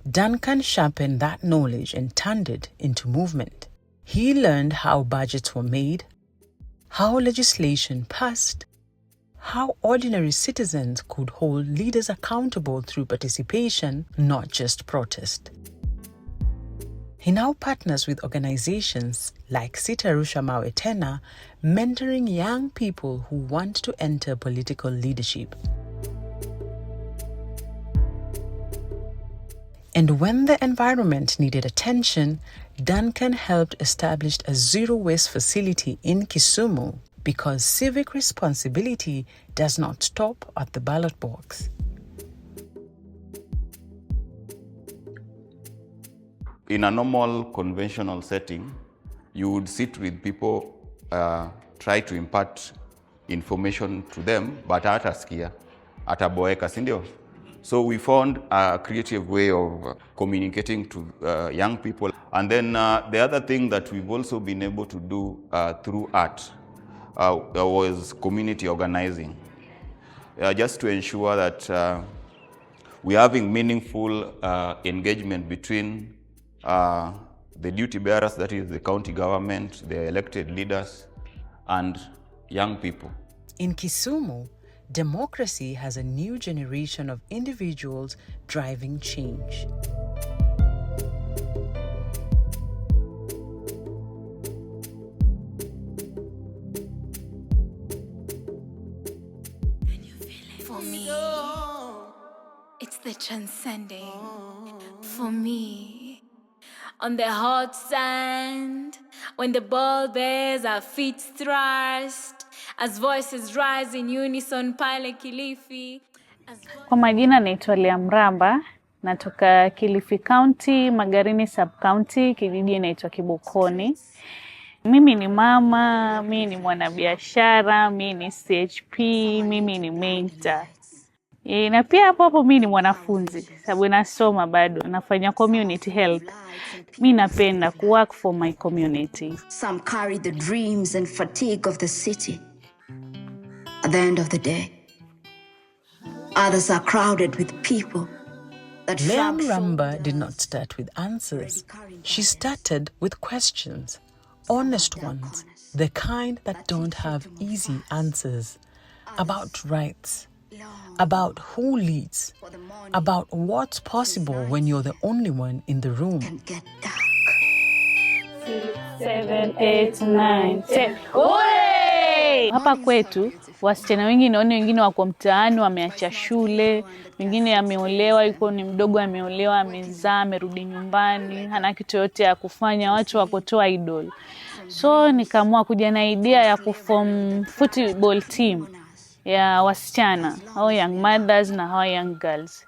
[SPEAKER 4] Duncan sharpened that knowledge and turned it into movement. He learned how budgets were made, how legislation passed, how ordinary citizens could hold leaders accountable through participation, not just protest. He now partners with organizations like Sitarusha Mawe Tena, mentoring young people who want to enter political leadership. And when the environment needed attention, Duncan helped establish a zero-waste facility in Kisumu because civic responsibility does not stop at the ballot box.
[SPEAKER 20] In a normal conventional setting, you would sit with people, try to impart information to them, but ataskia, ataboeka, sindio? So we found a creative way of communicating to young people. And then the other thing that we've also been able to do through art was community organizing. Just to ensure that we're having meaningful engagement between the duty bearers, that is the county government, the elected leaders, and young people.
[SPEAKER 4] In Kisumu, democracy has a new generation of individuals driving change.
[SPEAKER 16] For me, it's the transcending. For me, on the hot sand, when the ball bears our feet thrust, as voices rise in unison pale Kilifi.
[SPEAKER 22] Kwa majina naitwa Leah Mramba, natoka Kilifi County, Magarini Sub County, kijiji inaitwa Kibokoni. Mimi ni mama, mimi ni mwanabiashara, mimi ni CHP, mimi ni mentor. Na pia hapo mimi ni mwanafunzi, sababu nasoma bado, nafanya community health. Mimi napenda ku work for my community.
[SPEAKER 12] Some carry the dreams and fatigue of the city. At the end of the day, others are crowded with people that
[SPEAKER 4] Leah Mramba did not start with answers. She started with questions, honest ones, the kind that don't have easy answers, about rights, about who leads, about what's possible when you're the only one in the room.
[SPEAKER 22] 7, 8, 9, 10. Oi! Hapa kwetu wasichana wengi naona wengine wako mtaani wameacha shule, wengine ameolewa, yuko ni mdogo ameolewa, amezaa, amerudi nyumbani, hana kitu yote ya kufanya, watu wakotoa idol. So nikaamua kuja na idea ya kuform football team ya wasichana, hao young mothers na hao young girls.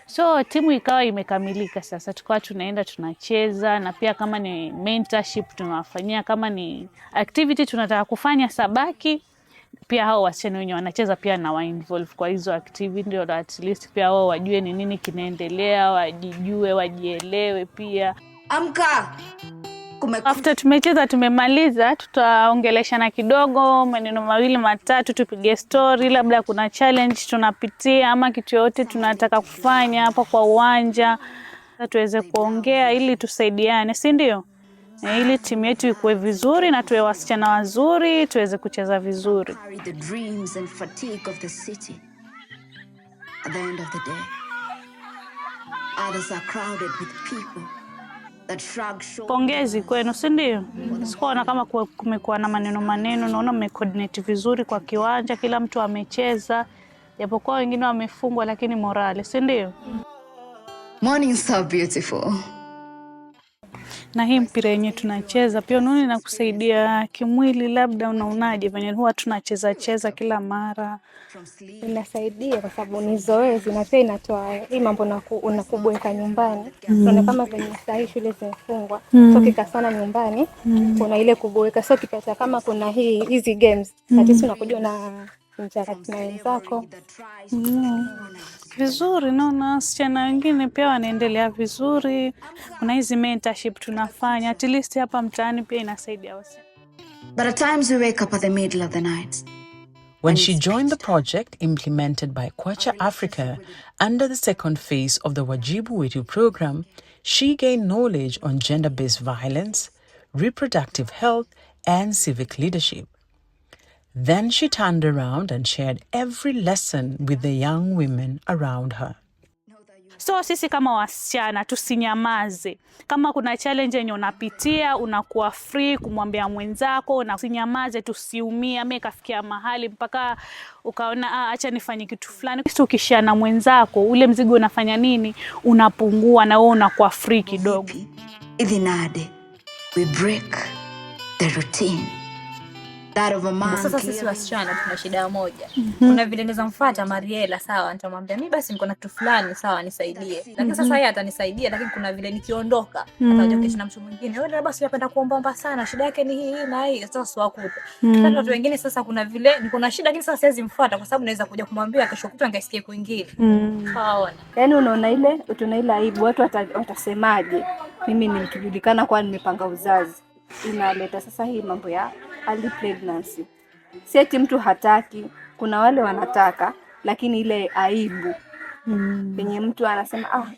[SPEAKER 22] So timu ikawa imekamilika sasa, tukawa tunaenda tunacheza, na pia kama ni mentorship tunawafanyia, kama ni activity tunataka kufanya sabaki, pia hao wasichana wenyewe wanacheza pia na wa involve kwa hizo activity, ndio at least pia wao wajue ni nini kinaendelea, wajijue, wajielewe pia.
[SPEAKER 12] Amka!
[SPEAKER 22] After tumecheza tumemaliza, tutaongeleshana kidogo, maneno mawili matatu, tupige story, labda kuna challenge tunapitia ama kitu yote tunataka kufanya hapa kwa uwanja, tuweze kuongea ili tusaidiane, si ndio? Ili timu yetu ikuwe vizuri na tuwe wasichana wazuri, tuweze kucheza vizuri.
[SPEAKER 12] The dreams and fatigue of the city. At the end of the day, others are crowded with people that shrug shoulders.
[SPEAKER 22] Pongezi kwenu, si ndio? Sikuona kama kumekuwa na maneno, naona mmecoordinate vizuri kwa kiwanja, kila mtu amecheza, japokuwa wengine wamefungwa, lakini morale, si ndio?
[SPEAKER 12] Mornings are beautiful.
[SPEAKER 22] Na hii mpira yenye tunacheza pia unaona inakusaidia kimwili, labda unaonaje venye huwa tunacheza kila mara?
[SPEAKER 1] Inasaidia kwa sababu ni zoezi na pia inatoa hii mambo unakubweka nyumbani. Unaona kama venye saa shule zimefungwa. So kika sana nyumbani kuna ile kubweka. So kipata kama kuna hizi games at least unakuja na interact na wenzako.
[SPEAKER 22] Vizuri, naona wasichana wengine pia wanaendelea vizuri. Kuna hizi mentorship tunafanya, at least hapa mtaani pia inasaidia wasichana.
[SPEAKER 12] But at times we wake up at the middle of the night.
[SPEAKER 4] When she joined the project implemented by Kwacha Africa under the second phase of the Wajibu Wetu Programme, she gained knowledge on gender-based violence, reproductive health, and civic leadership. Then she turned around and shared every lesson with the young women around her.
[SPEAKER 22] So sisi kama wasichana tusinyamaze. Kama kuna challenge yenye unapitia, unakuwa free kumwambia mwenzako, na usinyamaze, tusiumie, amekafikia mahali mpaka ukaona acha nifanye kitu fulani. Ukishia na mwenzako, ule mzigo unafanya nini? Unapungua na wewe unakuwa free kidogo.
[SPEAKER 12] Idhinade, we break the routine.
[SPEAKER 5] Sasa sisi wasichana tuna shida moja. Kuna vile naweza mfuata Mariela, sawa, nitamwambia mimi basi niko na kitu fulani, sawa, nisaidie. Lakini sasa yeye atanisaidia, lakini kuna vile nikiondoka ataja kesho na mtu mwingine. Wewe basi unapenda kuomba sana, shida yake ni hii na hii, sasa siwakuta. Sasa watu wengine sasa kuna vile niko na shida lakini sasa siwezi mfuata kwa sababu naweza kuja kumwambia kesho kutwa angesikie kwingine. Sawa.
[SPEAKER 1] Yaani unaona ile aibu watu watasemaje? Mimi nikijulikana kwa nimepanga uzazi. Inaleta sasa hii mambo ya early pregnancy. Si eti mtu hataki, kuna wale wanataka, lakini ile aibu. Penye mtu anasema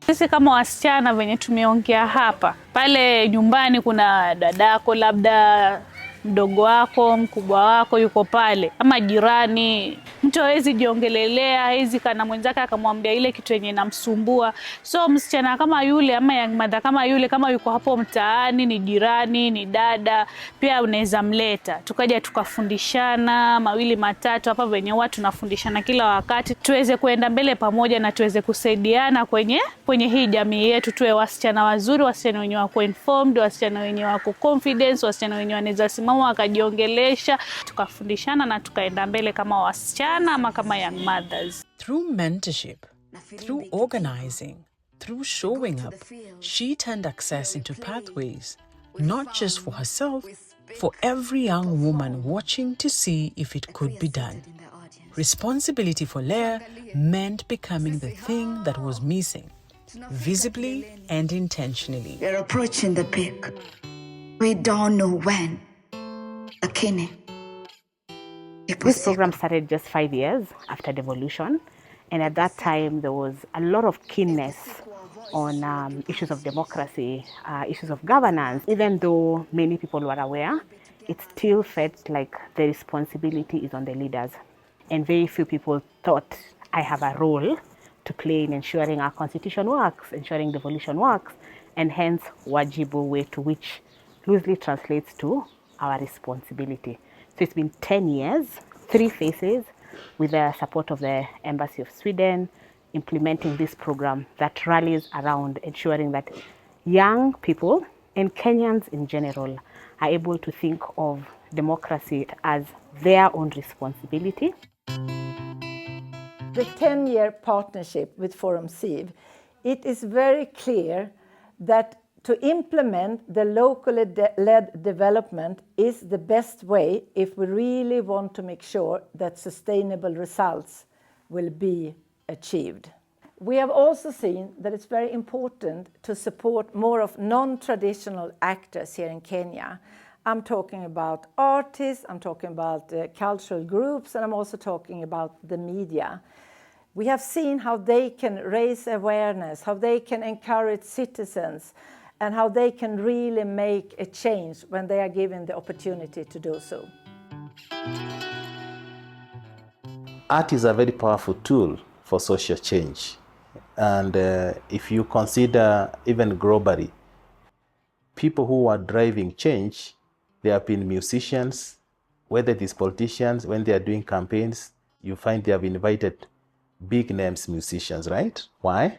[SPEAKER 22] Sisi kama wasichana venye tumeongea hapa, pale nyumbani kuna dadako, labda mdogo wako, mkubwa wako yuko pale, ama jirani, mtu hawezi jiongelelea, hawezi kana mwenzake akamwambia ile kitu yenye inamsumbua. So msichana kama yule ama young mother kama yule, kama yuko hapo mtaani, ni jirani, ni dada, pia unaweza mleta. Tukaja tukafundishana mawili matatu hapa venye watu tunafundishana kila wakati, tuweze kuenda mbele pamoja na tuweze kusaidiana kwenye hii jamii yetu, tuwe wasichana wazuri, wasichana wenye wako informed, wasichana wenye wako confidence, wasichana wenye wanaweza simama wakajiongelesha, tukafundishana na tukaenda mbele kama wasichana ama kama young mothers.
[SPEAKER 4] Through mentorship, through organizing, through showing up, she turned access into pathways, not just for herself, for every young woman watching to see if it could be done. Responsibility for Leah meant becoming the thing that was missing, visibly and intentionally.
[SPEAKER 12] We're approaching the peak. We don't know when. Akine.
[SPEAKER 23] This program started just 5 years after devolution, and at that time there was a lot of keenness on issues of democracy, issues of governance. Even though many people were aware, it still felt like the responsibility is on the leaders, and very few people thought I have a role to play in ensuring our constitution works, ensuring devolution works, and hence Wajibu Wetu, which loosely translates to our responsibility. So it's been 10 years, 3 phases, with the support of the Embassy of Sweden, implementing this program that rallies around ensuring that young people and Kenyans in general are able to think of democracy as their own responsibility.
[SPEAKER 24] The 10-year partnership with ForumCiv, it is very clear that to implement the locally led development is the best way if we really want to make sure that sustainable results will be achieved. We have also seen that it's very important to support more of non-traditional actors here in Kenya. I'm talking about artists, I'm talking about cultural groups, and I'm also talking about the media. We have seen how they can raise awareness, how they can encourage citizens, and how they can really make a change when they are given the opportunity to do so.
[SPEAKER 3] art is a very powerful tool for social change. And if you consider even globally, people who are driving change, they have been musicians, whether it is politicians, when they are doing campaigns, you find they have invited big names musicians, right? Why?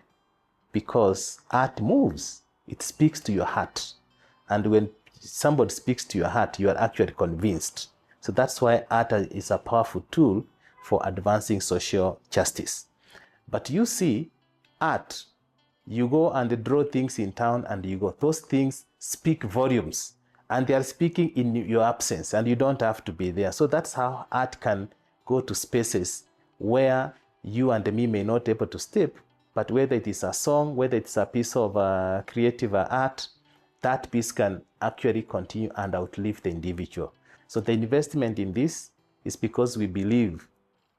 [SPEAKER 3] Because art moves. It speaks to your heart. And when somebody speaks to your heart, you are actually convinced. So that's why art is a powerful tool for advancing social justice. But you see, art, you go and draw things in town and you go, those things speak volumes. And they are speaking in your absence and you don't have to be there. So that's how art can go to spaces where you and me may not be able to step, but whether it is a song, whether it's a piece of creative art, that piece can actually continue and outlive the individual. So the investment in this is because we believe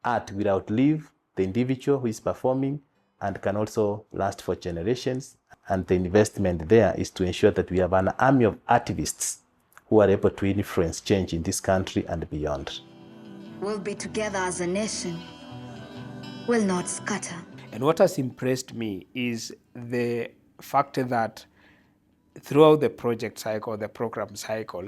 [SPEAKER 3] art will outlive the individual who is performing and can also last for generations. And the investment there is to ensure that we have an army of activists who are able to influence change in this country and beyond.
[SPEAKER 12] We'll be together as a nation. We'll not scatter.
[SPEAKER 18] And what has impressed me is the fact that throughout the project cycle, the program cycle,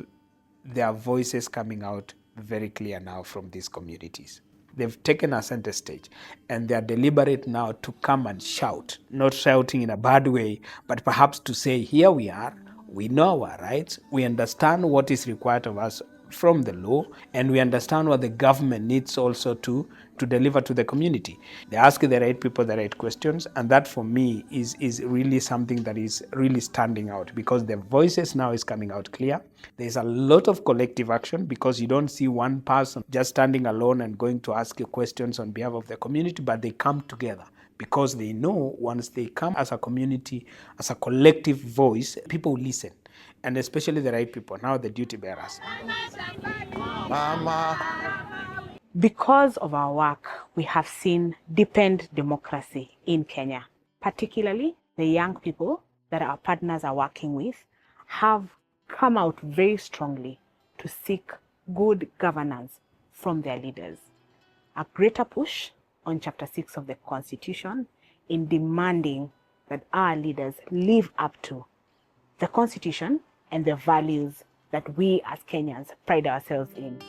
[SPEAKER 18] there are voices coming out very clear now from these communities. They've taken a center stage and they are deliberate now to come and shout, not shouting in a bad way, but perhaps to say, here we are, we know our rights, we understand what is required of us from the law, and we understand what the government needs also to deliver to the community. They ask the right people the right questions, and that for me is really something that is really standing out, because the voices now is coming out clear. There's a lot of collective action because you don't see one person just standing alone and going to ask you questions on behalf of the community, but they come together because they know once they come as a community, as a collective voice, people will listen. And especially the right people, now the duty bearers.
[SPEAKER 23] Because of our work, we have seen deepened democracy in Kenya. Particularly, the young people that our partners are working with have come out very strongly to seek good governance from their leaders. A greater push on Chapter 6 of the Constitution in demanding that our leaders live up to the Constitution and the values that we as Kenyans pride ourselves in.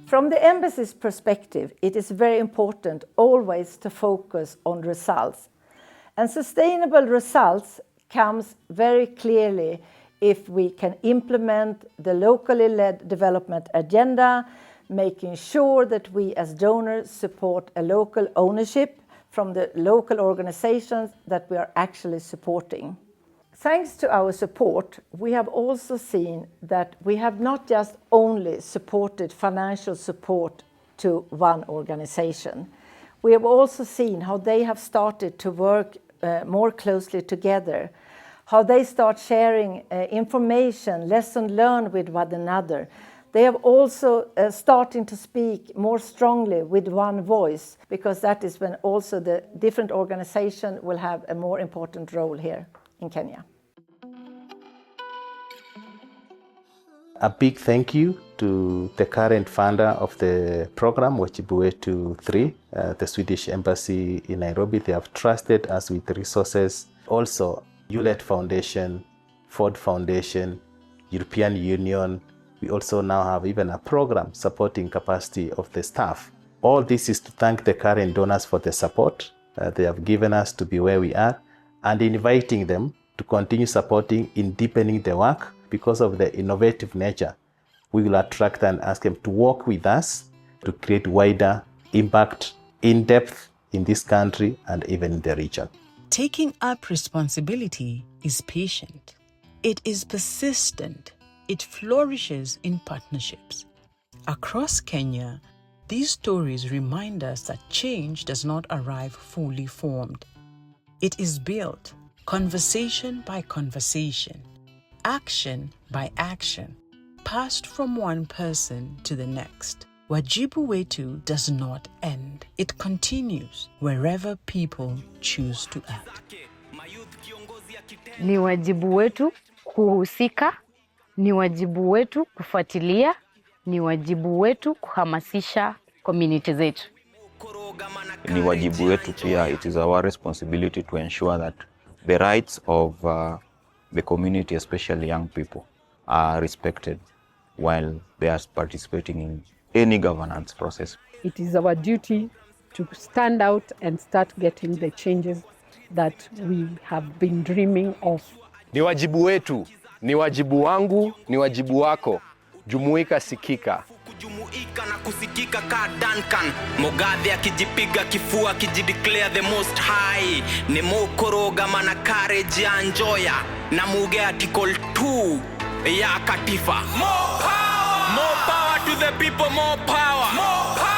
[SPEAKER 24] From the embassy's perspective, it is very important always to focus on results. And sustainable results comes very clearly if we can implement the locally led development agenda, making sure that we as donors support a local ownership from the local organizations that we are actually supporting. Thanks to our support, we have also seen that we have not just only supported financial support to one organization. We have also seen how they have started to work more closely together, how they start sharing information, lesson learned with one another. They have also starting to speak more strongly with one voice, because that is when also the different organizations will have a more important role here in Kenya.
[SPEAKER 3] A big thank you to the current founder of the program, Wajibu Wetu 3, the Swedish Embassy in Nairobi. They have trusted us with resources. Also, Hewlett Foundation, Ford Foundation, European Union. We also now have even a program supporting capacity of the staff. All this is to thank the current donors for the support they have given us to be where we are, and inviting them to continue supporting in deepening the work. Because of the innovative nature, we will attract and ask them to work with us to create wider impact, in depth in this country and even in the region.
[SPEAKER 4] Taking up responsibility is patient. It is persistent. It flourishes in partnerships. Across Kenya, these stories remind us that change does not arrive fully formed. It is built conversation by conversation, action by action, passed from one person to the next. Wajibu Wetu does not end. It continues wherever people choose to act.
[SPEAKER 15] Ni wajibu wetu kuhusika, ni wajibu wetu kufuatilia, ni wajibu wetu kuhamasisha community zetu.
[SPEAKER 20] Ni wajibu wetu pia, it is our responsibility to ensure that the rights of the community, especially young people, are respected while they are participating in any governance process.
[SPEAKER 7] It is our duty to stand out and start getting the changes that we have been dreaming of.
[SPEAKER 2] Ni wajibu wetu, ni wajibu wangu, ni wajibu wako. Jumuika, sikika.
[SPEAKER 6] Kujumuika na kusikika ka Duncan, Mogadhi akijipiga kifua akijideclare the most high. Ni mokoroga mana courage ya Njoya na muge article 2 ya katifa. More power to the people, more power. More power.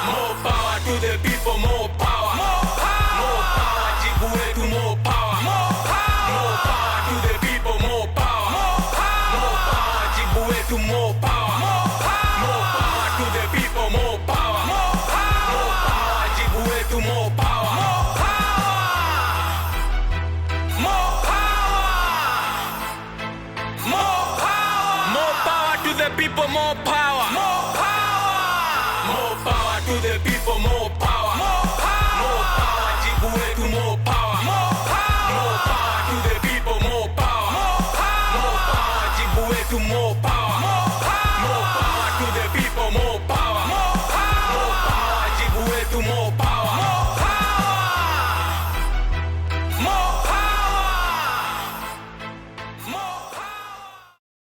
[SPEAKER 6] More power to the people, more power. More power. More power, Wajibu Wetu, more power. More power. More power to the people, more power. More power. More power, Wajibu Wetu, more power. More power. More power to the people, more power. More power. More power, Wajibu Wetu, more power. More power. More power. More power. More power to the people, more power. More power. More power to the people.